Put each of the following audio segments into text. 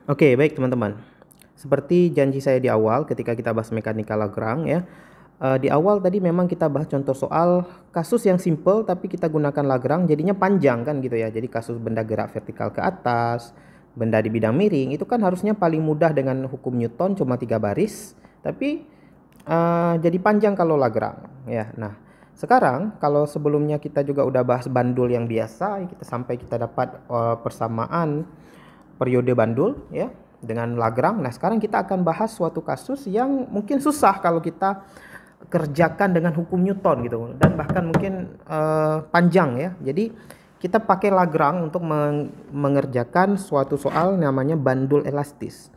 Oke, baik teman-teman. Seperti janji saya di awal ketika kita bahas mekanika Lagrange ya. Di awal tadi memang kita bahas contoh soal kasus yang simple tapi kita gunakan Lagrange jadinya panjang kan gitu ya. Jadi kasus benda gerak vertikal ke atas, benda di bidang miring itu kan harusnya paling mudah dengan hukum Newton cuma 3 baris, tapi jadi panjang kalau Lagrange ya. Nah, sekarang kalau sebelumnya kita juga udah bahas bandul yang biasa, kita dapat persamaan periode bandul ya dengan Lagrange. Nah, sekarang kita akan bahas suatu kasus yang mungkin susah kalau kita kerjakan dengan hukum Newton gitu, dan bahkan mungkin panjang ya. Jadi kita pakai Lagrange untuk mengerjakan suatu soal namanya bandul elastis.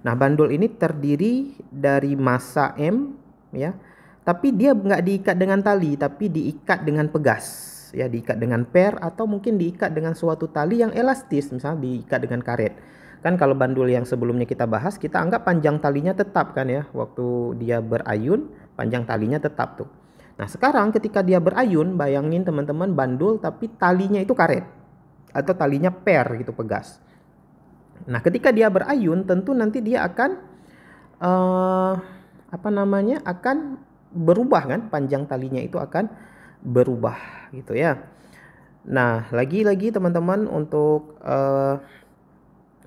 Nah, bandul ini terdiri dari massa M ya, tapi dia nggak diikat dengan tali, tapi diikat dengan pegas ya, diikat dengan per atau mungkin diikat dengan suatu tali yang elastis, misalnya diikat dengan karet. Kan kalau bandul yang sebelumnya kita bahas, kita anggap panjang talinya tetap kan ya, waktu dia berayun panjang talinya tetap tuh. Nah, sekarang ketika dia berayun, bayangin teman-teman bandul tapi talinya itu karet atau talinya per gitu, pegas. Nah, ketika dia berayun tentu nanti dia akan akan berubah kan, panjang talinya itu akan berubah gitu ya. Nah, lagi-lagi teman-teman untuk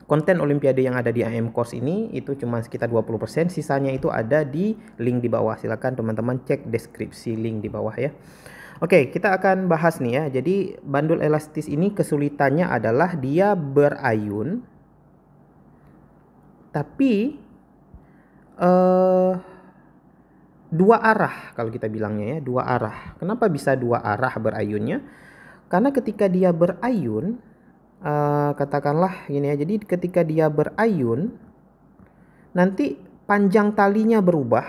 konten olimpiade yang ada di AM course ini itu cuma sekitar 20%, sisanya itu ada di link di bawah. Silakan teman-teman cek deskripsi link di bawah ya. Oke, kita akan bahas nih ya. Jadi bandul elastis ini kesulitannya adalah dia berayun tapi dua arah, kalau kita bilangnya ya, dua arah. Kenapa bisa dua arah berayunnya? Karena ketika dia berayun, katakanlah gini ya, jadi ketika dia berayun nanti panjang talinya berubah,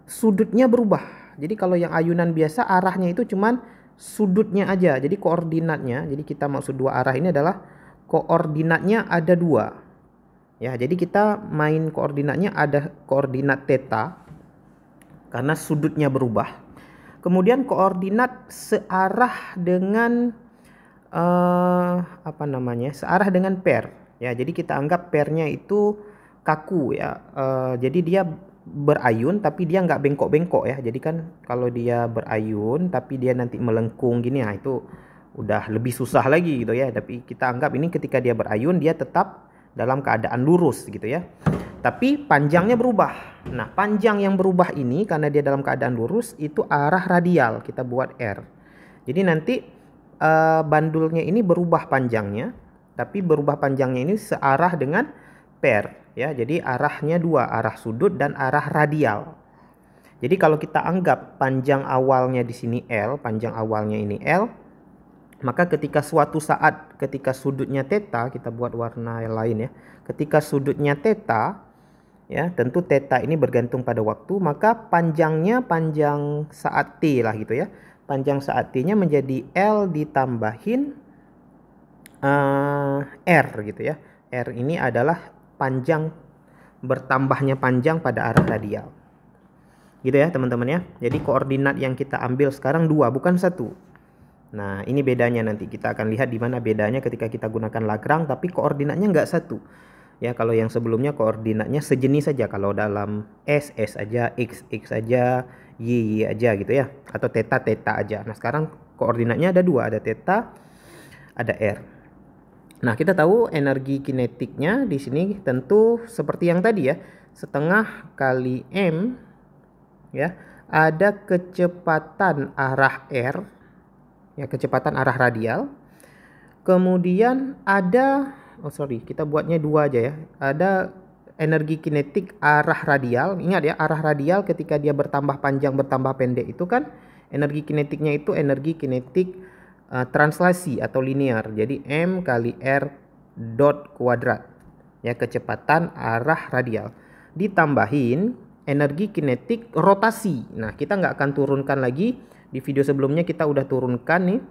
sudutnya berubah. Jadi kalau yang ayunan biasa arahnya itu cuman sudutnya aja, jadi koordinatnya, jadi kita maksud dua arah ini adalah koordinatnya ada dua ya. Jadi kita main koordinatnya, ada koordinat theta karena sudutnya berubah, kemudian koordinat searah dengan searah dengan per ya. Jadi kita anggap pernya itu kaku ya. Jadi dia berayun tapi dia nggak bengkok-bengkok ya. Jadi kan kalau dia berayun tapi dia nanti melengkung gini, nah itu udah lebih susah lagi gitu ya. Tapi kita anggap ini ketika dia berayun dia tetap dalam keadaan lurus gitu ya, tapi panjangnya berubah. Nah, panjang yang berubah ini karena dia dalam keadaan lurus itu arah radial, kita buat R. Jadi nanti bandulnya ini berubah panjangnya, tapi berubah panjangnya ini searah dengan per ya. Jadi arahnya dua, arah sudut dan arah radial. Jadi kalau kita anggap panjang awalnya di sini L, panjang awalnya ini L, maka ketika suatu saat ketika sudutnya theta, kita buat warna yang lain ya. Ketika sudutnya theta ya, tentu theta ini bergantung pada waktu, maka panjangnya panjang saat T lah gitu ya. Panjang saat T-nya menjadi L ditambahin R gitu ya. R ini adalah panjang, bertambahnya panjang pada arah radial. Gitu ya teman-teman ya. Jadi koordinat yang kita ambil sekarang dua, bukan satu. Nah, ini bedanya, nanti kita akan lihat di mana bedanya ketika kita gunakan Lagrange tapi koordinatnya nggak satu. Ya, kalau yang sebelumnya koordinatnya sejenis saja, kalau dalam S aja, X aja, Y aja gitu ya, atau theta aja. Nah, sekarang koordinatnya ada dua, ada theta, ada R. Nah, kita tahu energi kinetiknya di sini tentu seperti yang tadi ya, setengah kali M ya, ada kecepatan arah R ya, kecepatan arah radial. Kemudian ada kita buatnya dua aja ya. Ada energi kinetik arah radial. Ingat ya, arah radial ketika dia bertambah panjang bertambah pendek itu kan energi kinetiknya itu energi kinetik translasi atau linear. Jadi M kali R dot kuadrat ya, kecepatan arah radial ditambahin energi kinetik rotasi. Nah, kita nggak akan turunkan lagi. Di video sebelumnya kita udah turunkan nih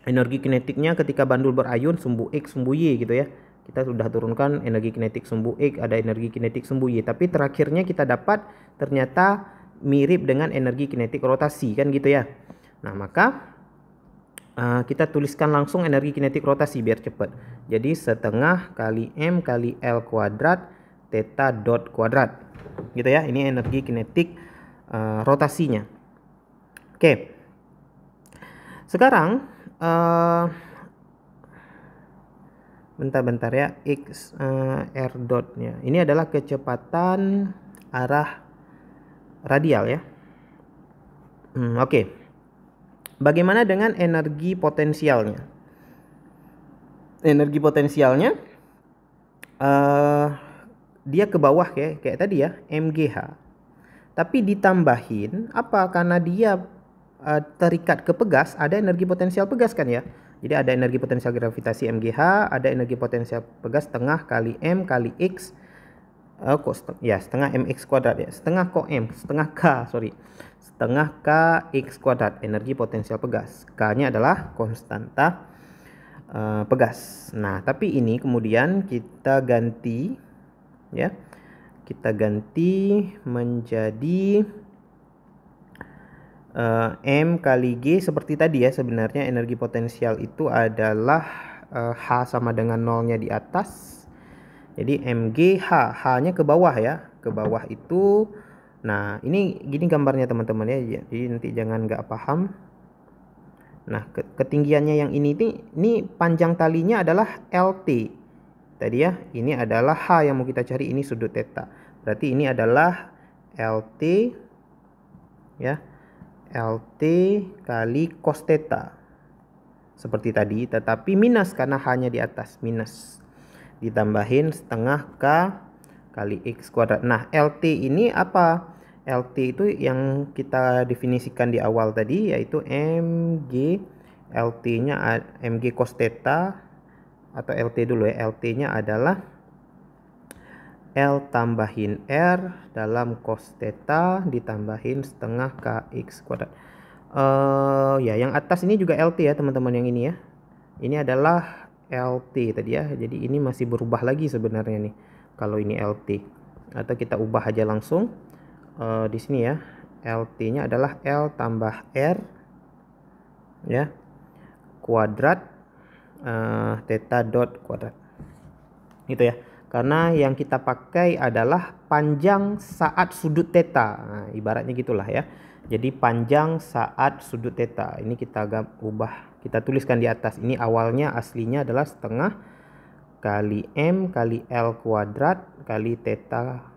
energi kinetiknya ketika bandul berayun, sumbu X, sumbu Y gitu ya. Kita sudah turunkan energi kinetik sumbu X, ada energi kinetik sumbu Y. Tapi terakhirnya kita dapat ternyata mirip dengan energi kinetik rotasi kan gitu ya. Nah, maka kita tuliskan langsung energi kinetik rotasi biar cepat. Jadi setengah kali M kali L kuadrat theta dot kuadrat. Gitu ya, ini energi kinetik rotasinya. Oke. Sekarang bentar ya, x r dotnya. Ini adalah kecepatan arah radial ya. Oke. Bagaimana dengan energi potensialnya? Energi potensialnya dia ke bawah kayak tadi ya, mgh. Tapi ditambahin apa? Karena dia terikat ke pegas, ada energi potensial pegas kan ya. Jadi ada energi potensial gravitasi mgh, ada energi potensial pegas setengah kali m kali x, setengah mx kuadrat ya, setengah k x kuadrat, energi potensial pegas. K-nya adalah konstanta pegas. Nah, tapi ini kemudian kita ganti ya. Kita ganti menjadi M kali G seperti tadi ya. Sebenarnya energi potensial itu adalah H sama dengan nolnya di atas. Jadi MG H-nya ke bawah ya. Ke bawah itu. Nah, ini gini gambarnya teman-teman ya. Jadi nanti jangan nggak paham. Nah, ketinggiannya yang ini panjang talinya adalah LT. Tadi ya, ini adalah H yang mau kita cari, ini sudut theta. Berarti ini adalah LT ya. LT kali cos theta. Seperti tadi, tetapi minus karena H-nya di atas, minus. Ditambahin setengah K kali X kuadrat. Nah, LT ini apa? LT itu yang kita definisikan di awal tadi, yaitu MG. LT-nya MG cos theta, atau LT dulu ya. LT-nya adalah L tambahin R dalam cos theta ditambahin setengah KX kuadrat. Ya, yang atas ini juga LT ya teman-teman, yang ini ya. Ini adalah LT tadi ya. Jadi ini masih berubah lagi sebenarnya nih. Kalau ini LT. Atau kita ubah aja langsung. Di sini ya. LT-nya adalah L tambah R ya. Kuadrat theta dot kuadrat. Gitu ya. Karena yang kita pakai adalah panjang saat sudut theta. Nah, ibaratnya gitulah ya. Jadi panjang saat sudut theta. Ini kita ubah, kita tuliskan di atas. Ini awalnya aslinya adalah setengah kali M kali L kuadrat kali theta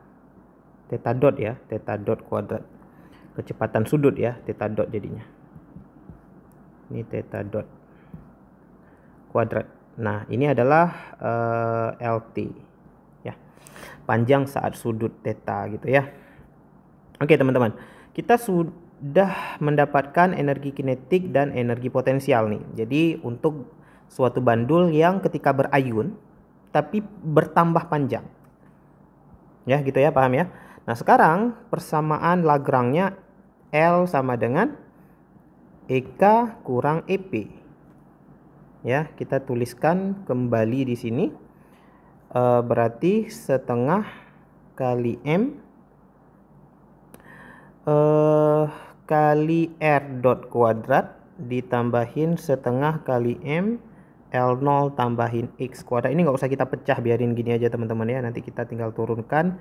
dot ya, theta dot kuadrat. Kecepatan sudut ya, theta dot jadinya. Ini theta dot kuadrat. Nah, ini adalah LT ya. Panjang saat sudut theta gitu ya. Oke, teman-teman. Kita sudah mendapatkan energi kinetik dan energi potensial nih. Jadi untuk suatu bandul yang ketika berayun tapi bertambah panjang. Ya, gitu ya, paham ya? Nah, sekarang persamaan Lagrange-nya L sama dengan EK kurang EP. Ya, kita tuliskan kembali di sini. Berarti setengah kali M kali R dot kuadrat ditambahin setengah kali M L0 tambahin X kuadrat. Ini nggak usah kita pecah, biarin gini aja teman-teman ya. Nanti kita tinggal turunkan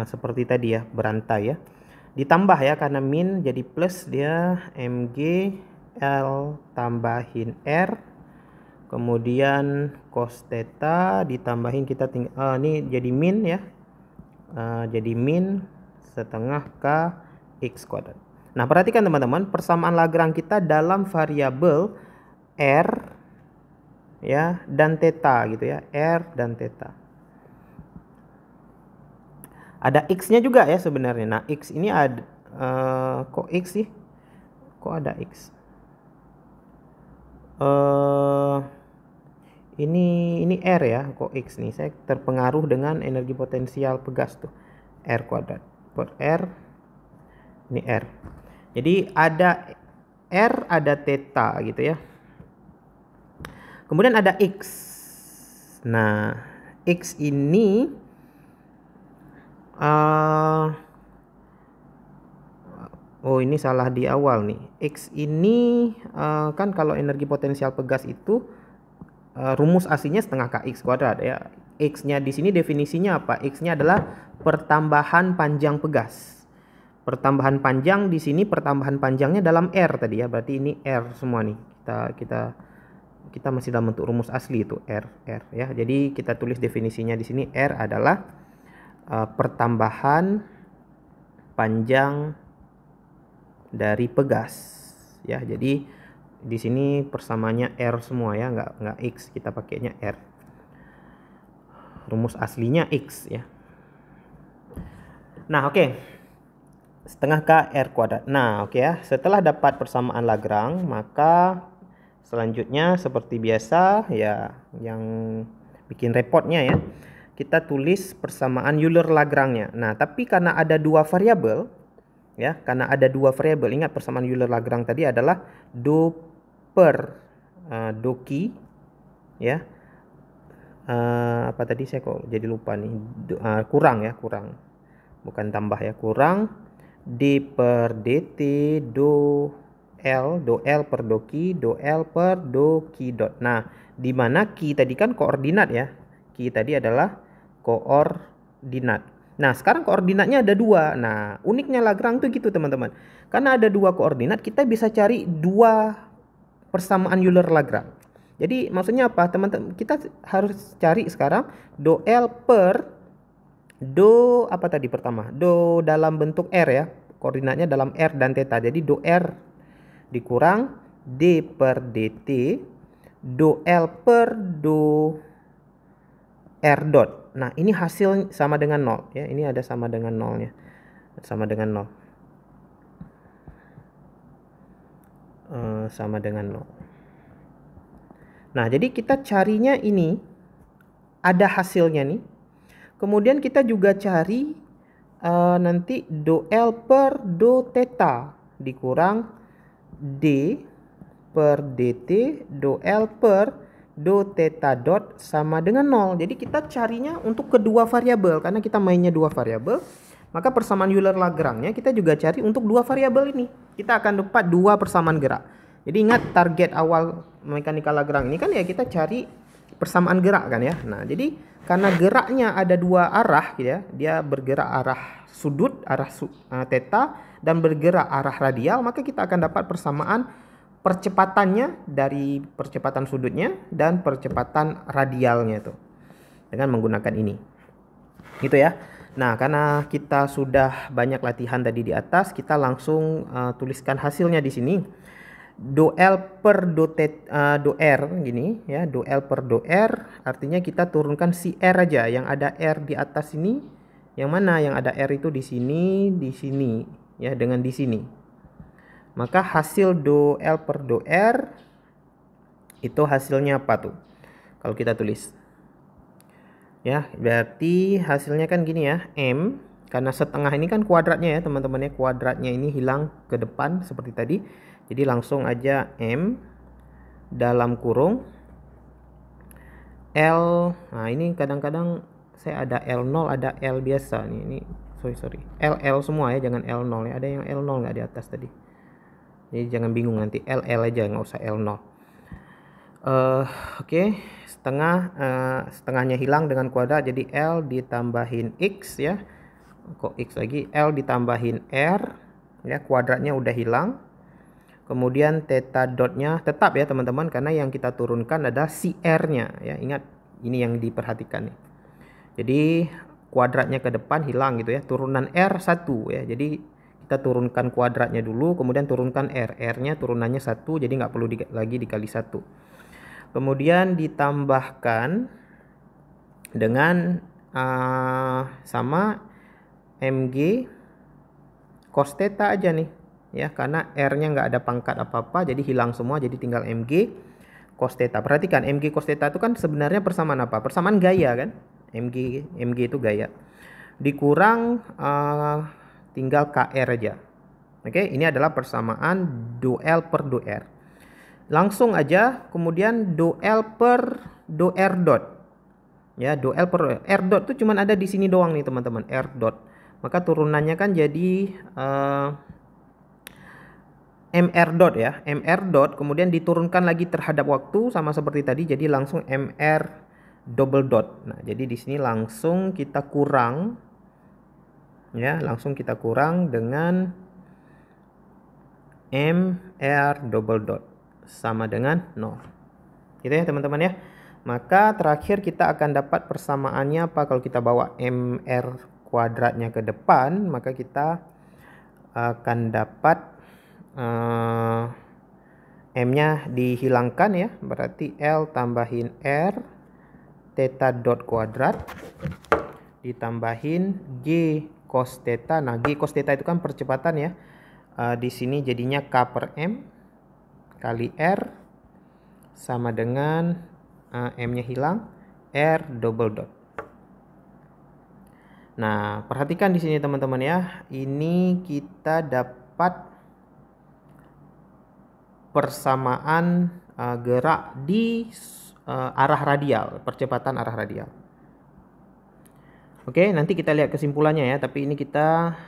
seperti tadi ya, berantai ya. Ditambah ya, karena min jadi plus, dia MG L tambahin R, kemudian cos theta ditambahin, kita tinggal ini jadi min ya, jadi min setengah K X kuadrat. Nah, perhatikan teman-teman, persamaan Lagrange kita dalam variabel R ya dan theta gitu ya, R dan theta. Ada X-nya juga ya sebenarnya. Nah, X ini ada kok X sih? Kok ada X? Ini R ya, kok X nih? Saya terpengaruh dengan energi potensial pegas tuh. R kuadrat per R, ini R. Jadi ada R, ada theta gitu ya. Kemudian ada X. Nah, X ini Oh, ini salah di awal nih. X ini kan kalau energi potensial pegas itu rumus aslinya setengah kx kuadrat ya. X-nya di sini definisinya apa? X-nya adalah pertambahan panjang pegas. Pertambahan panjang di sini, pertambahan panjangnya dalam R tadi ya. Berarti ini R semua nih. Kita masih dalam bentuk rumus asli itu R ya. Jadi kita tulis definisinya di sini. R adalah pertambahan panjang dari pegas ya. Jadi di sini persamanya R semua ya, nggak X, kita pakainya R. Rumus aslinya X ya. Nah, oke. Setengah K R kuadrat. Nah, oke ya. Setelah dapat persamaan Lagrange, maka selanjutnya seperti biasa ya, yang bikin repotnya ya, kita tulis persamaan Euler-Lagrange-nya. Nah, tapi karena ada dua variabel ya, ingat persamaan Euler-Lagrange tadi adalah do per do ki ya. Apa tadi saya kok jadi lupa nih. Kurang bukan tambah ya, kurang d per dt do L per do L per do ki dot. Nah, di mana ki tadi kan koordinat ya, ki tadi adalah koordinat. Nah, sekarang koordinatnya ada dua. Nah, uniknya Lagrange tuh gitu teman-teman. Karena ada dua koordinat, kita bisa cari dua persamaan Euler-Lagrange. Jadi maksudnya apa teman-teman? Kita harus cari sekarang do L per do apa tadi pertama? Do dalam bentuk R ya. Koordinatnya dalam R dan theta. Jadi do R dikurang d per dt do L per do R dot. Nah, ini hasil sama dengan 0 ya. Ini ada sama dengan 0-nya. Sama dengan 0. Sama dengan 0. Nah, jadi kita carinya ini ada hasilnya nih. Kemudian kita juga cari nanti do L per do theta dikurang d per dt do L per do theta dot sama dengan 0. Jadi kita carinya untuk kedua variabel. Karena kita mainnya dua variabel, maka persamaan Euler-Lagrange-nya kita juga cari untuk dua variabel ini. Kita akan dapat dua persamaan gerak. Jadi ingat target awal mekanika Lagrange ini kan ya kita cari persamaan gerak kan ya. Nah, jadi karena geraknya ada dua arah gitu ya. Dia bergerak arah sudut, arah theta, dan bergerak arah radial, maka kita akan dapat persamaan percepatannya dari percepatan sudutnya dan percepatan radialnya itu dengan menggunakan ini gitu ya. Nah, karena kita sudah banyak latihan tadi di atas, kita langsung tuliskan hasilnya di sini. Do L per do R gini ya, do L per do R artinya kita turunkan si R aja, yang ada R di atas ini. Yang mana yang ada R itu di sini ya, dengan di sini. Maka hasil do L per do R itu hasilnya apa tuh? Kalau kita tulis. Ya, berarti hasilnya kan gini ya, M. Karena setengah ini kan kuadratnya ya teman-teman ya. Kuadratnya ini hilang ke depan seperti tadi. Jadi langsung aja M dalam kurung L. Nah, ini kadang-kadang saya ada L0, ada L biasa nih. Ini sorry. L semua ya, jangan L0 ya. Ada yang L0 nggak di atas tadi. Jadi jangan bingung nanti L aja, nggak usah L0. Oke. Setengahnya hilang dengan kuadrat, jadi L ditambahin X ya. Kok X lagi? L ditambahin R ya, kuadratnya udah hilang. Kemudian theta dotnya tetap ya teman-teman, karena yang kita turunkan adalah si R-nya ya. Ingat, ini yang diperhatikan nih. Jadi kuadratnya ke depan hilang gitu ya. Turunan R 1 ya. Jadi kita turunkan kuadratnya dulu, kemudian turunkan R. R-nya turunannya 1, jadi nggak perlu lagi dikali 1. Kemudian ditambahkan dengan sama mg cos theta aja nih ya, karena R-nya nggak ada pangkat apa-apa, jadi hilang semua, jadi tinggal mg cos theta. Perhatikan, mg cos theta itu kan sebenarnya persamaan apa? Persamaan gaya kan? mg itu gaya. Dikurang tinggal kr aja. Oke, ini adalah persamaan do L per do R. Langsung aja kemudian do L per do R dot. Ya, do L per R dot itu cuma ada di sini doang nih teman-teman, R dot. Maka turunannya kan jadi mr dot ya, mr dot kemudian diturunkan lagi terhadap waktu sama seperti tadi, jadi langsung mr double dot. Nah, jadi di sini langsung kita kurang ya, langsung kita kurang dengan mr double dot sama dengan 0. Gitu ya teman-teman ya. Maka terakhir kita akan dapat persamaannya apa kalau kita bawa mr kuadratnya ke depan, maka kita akan dapat M-nya dihilangkan ya, berarti L tambahin R theta dot kuadrat ditambahin G cos theta. Nah, G cos theta itu kan percepatan ya. Di sini jadinya K per M kali R sama dengan M-nya hilang, R double dot. Nah, perhatikan di sini teman-teman ya. Ini kita dapat persamaan gerak di arah radial, percepatan arah radial. Oke, nanti kita lihat kesimpulannya ya, tapi ini kita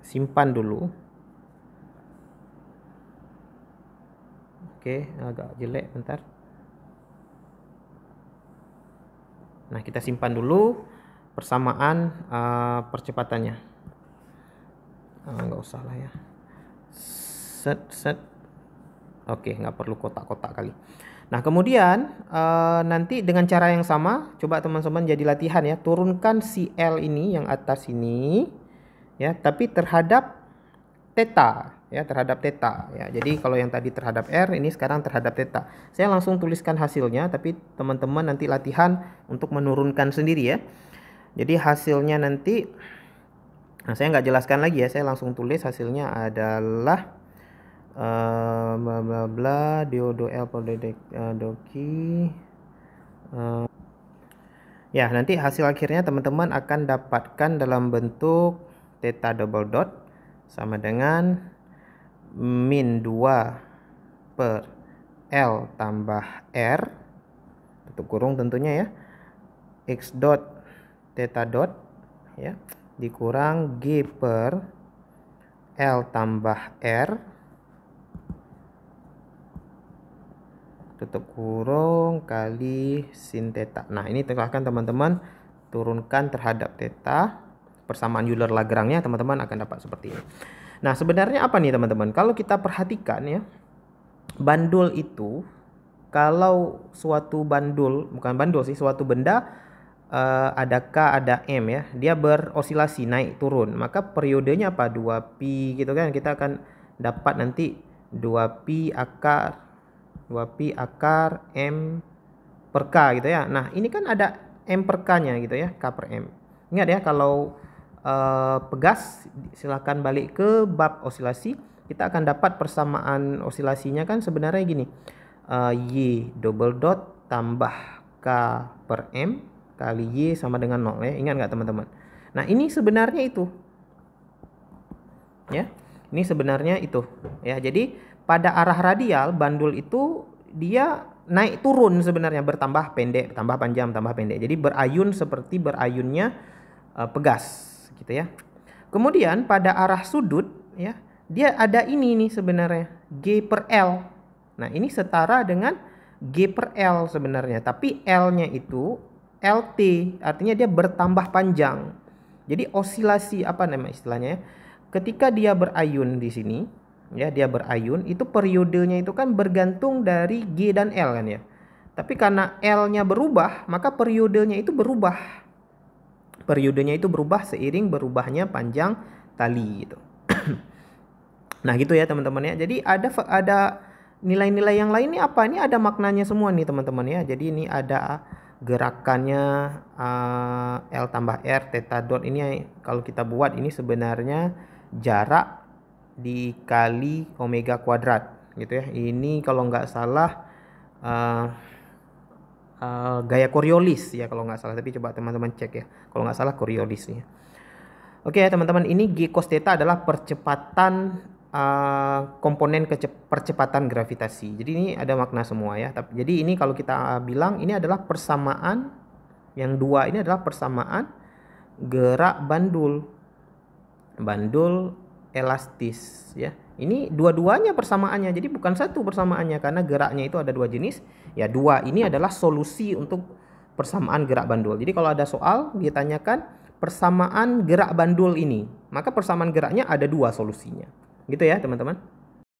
simpan dulu. Oke, agak jelek bentar. Nah, kita simpan dulu persamaan percepatannya. Nggak usah lah ya. Set. Oke, nggak perlu kotak-kotak kali. Nah, kemudian nanti dengan cara yang sama, coba teman-teman jadi latihan ya, turunkan si L ini yang atas ini ya, tapi terhadap theta ya, terhadap theta ya. Jadi kalau yang tadi terhadap R, ini sekarang terhadap theta. Saya langsung tuliskan hasilnya, tapi teman-teman nanti latihan untuk menurunkan sendiri ya. Jadi hasilnya nanti, nah saya nggak jelaskan lagi ya, saya langsung tulis hasilnya adalah bla bla bla diodo L per doki. Ya, nanti hasil akhirnya teman-teman akan dapatkan dalam bentuk theta double dot sama dengan min 2 per L tambah R tutup kurung tentunya ya, X dot theta dot ya, dikurang G per L tambah R tutup kurung kali sin theta. Nah, ini silahkan teman-teman turunkan terhadap theta, persamaan Euler-Lagrange-nya teman-teman akan dapat seperti ini. Nah, sebenarnya apa nih teman-teman? Kalau kita perhatikan ya, bandul itu, kalau suatu bandul, bukan bandul sih, suatu benda ada K, ada M ya, dia berosilasi naik turun, maka periodenya apa? 2pi gitu kan, kita akan dapat nanti 2pi akar M per K gitu ya. Nah, ini kan ada M per K-nya gitu ya, K per M. Ingat ya, kalau pegas silahkan balik ke bab osilasi, kita akan dapat persamaan osilasinya kan sebenarnya gini, Y double dot tambah K per M kali Y sama dengan 0 ya. Ingat nggak teman-teman? Nah, ini sebenarnya itu ya, ini sebenarnya itu ya. Jadi pada arah radial bandul itu dia naik turun sebenarnya, bertambah pendek, tambah panjang, tambah pendek. Jadi berayun seperti berayunnya pegas gitu ya. Kemudian pada arah sudut ya, dia ada ini nih sebenarnya, G per L. Nah, ini setara dengan G per L sebenarnya, tapi L-nya itu LT, artinya dia bertambah panjang. Jadi osilasi apa nama istilahnya ya? Ketika dia berayun di sini ya, dia berayun, itu periodenya itu kan bergantung dari G dan L kan ya. Tapi karena L-nya berubah, maka periodenya itu berubah. Periodenya itu berubah seiring berubahnya panjang tali gitu. Nah, gitu ya teman-teman ya. Jadi ada nilai-nilai yang lain ini apa? Ini ada maknanya semua nih teman-teman ya. Jadi ini ada gerakannya L tambah R theta dot, ini kalau kita buat ini sebenarnya jarak dikali omega kuadrat gitu ya. Ini kalau nggak salah gaya Coriolis ya kalau nggak salah, tapi coba teman-teman cek ya kalau nggak salah Coriolis ya. Oke ya teman-teman, ini G cos theta adalah percepatan komponen percepatan gravitasi. Jadi ini ada makna semua ya. Jadi ini kalau kita bilang ini adalah persamaan, yang dua ini adalah persamaan gerak bandul elastis ya. Ini dua-duanya persamaannya, jadi bukan satu persamaannya karena geraknya itu ada dua jenis. Ya, dua ini adalah solusi untuk persamaan gerak bandul. Jadi kalau ada soal ditanyakan persamaan gerak bandul ini, maka persamaan geraknya ada dua solusinya. Gitu ya, teman-teman.